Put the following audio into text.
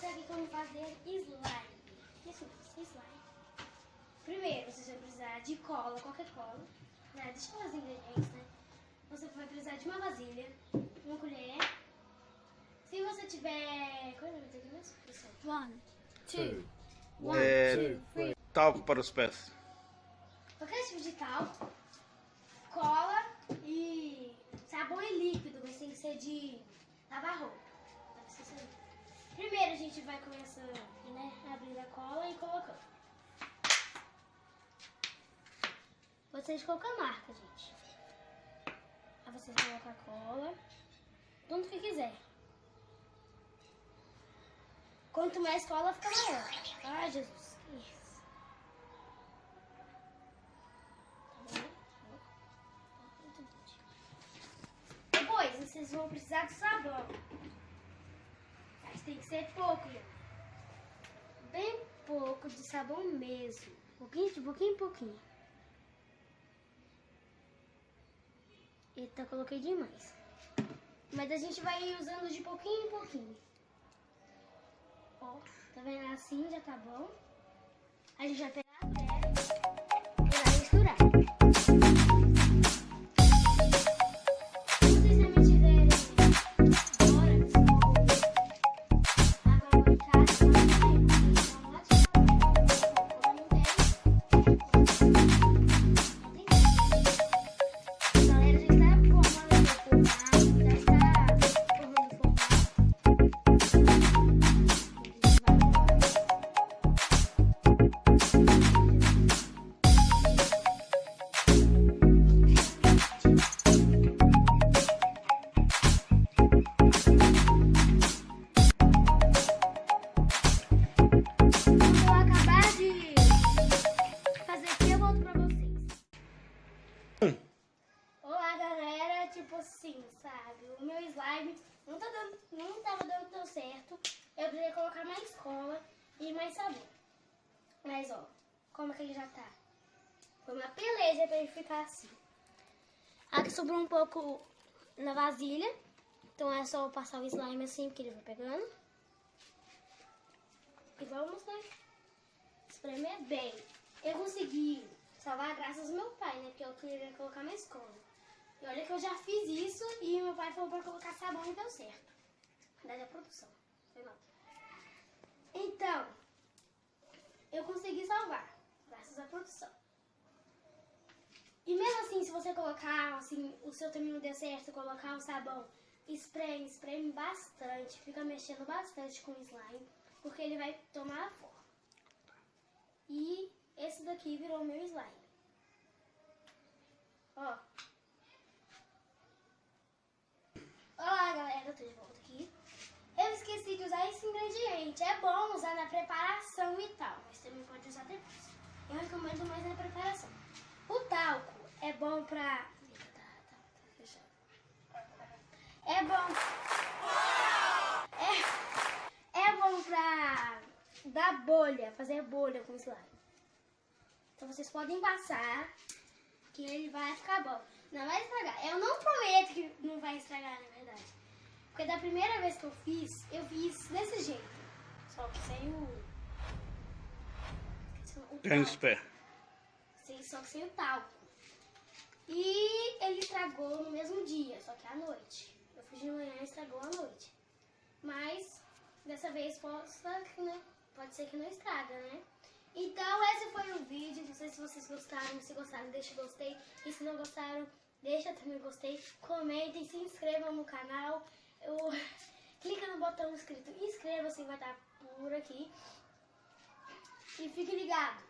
mostrar aqui como fazer slime. Isso, slime. Primeiro, você vai precisar de cola, qualquer cola. Né? Deixa eu falar os ingredientes, né? Você vai precisar de uma vasilha, uma colher. Se você tiver... Qual é o nome dele mesmo? 1, 2, 3. Talco para os pés. Qualquer tipo de talco, cola e sabão em líquido, mas tem que ser de lavar roupa. Primeiro a gente vai começar, né, abrindo a cola e colocando. Vocês de qualquer marca, gente. Aí vocês colocam a cola, tanto que quiser. Quanto mais cola, fica maior. Ai, Jesus. Isso. Depois, vocês vão precisar de sabão. Mas tem que ser pouco, gente. Bem pouco de sabão mesmo. De pouquinho em pouquinho. Eita, coloquei demais. Mas a gente vai ir usando de pouquinho em pouquinho. Ó, tá vendo? Assim já tá bom. A gente vai pegar a colher e vai misturar. Olá, galera, tipo assim, sabe, o meu slime não tava dando tão certo. Eu queria colocar mais cola e mais sabor. Mas ó, como é que ele já tá? Foi uma peleja pra ele ficar assim. Aqui sobrou um pouco na vasilha, então é só passar o slime assim que ele vai pegando. E vamos, né, espremer bem. Eu consegui salvar graças ao meu pai, né, porque eu queria colocar mais cola. E olha que eu já fiz isso e meu pai falou pra colocar sabão e deu certo. Daí a produção. Foi mal. Então, eu consegui salvar, graças à produção. E mesmo assim, se você colocar, assim, o seu também não deu certo, colocar o sabão, espreme bastante, fica mexendo bastante com o slime, porque ele vai tomar a forma. E esse daqui virou o meu slime. Ó. Olá, galera, eu tô de volta aqui. Eu esqueci de usar esse ingrediente. É bom usar na preparação e tal, mas também pode usar depois. Eu recomendo mais na preparação. O talco é bom pra... Tá fechado. É bom... É bom pra dar bolha, fazer bolha com slime. Então vocês podem passar, que ele vai ficar bom. Não vai estragar. Eu não prometo que não vai estragar, na verdade. Porque da primeira vez que eu fiz desse jeito. Só que sem o Talco. Só que sem o talco. E ele estragou no mesmo dia, só que à noite. Eu fiz de manhã e estragou à noite. Mas dessa vez pode ser que não estraga, né? Então esse foi o vídeo. Não sei se vocês gostaram. Se gostaram, deixa o gostei. E se não gostaram, deixa também o gostei. Comentem, se inscrevam no canal. Clica no botão escrito inscreva-se, vai estar por aqui. E fique ligado.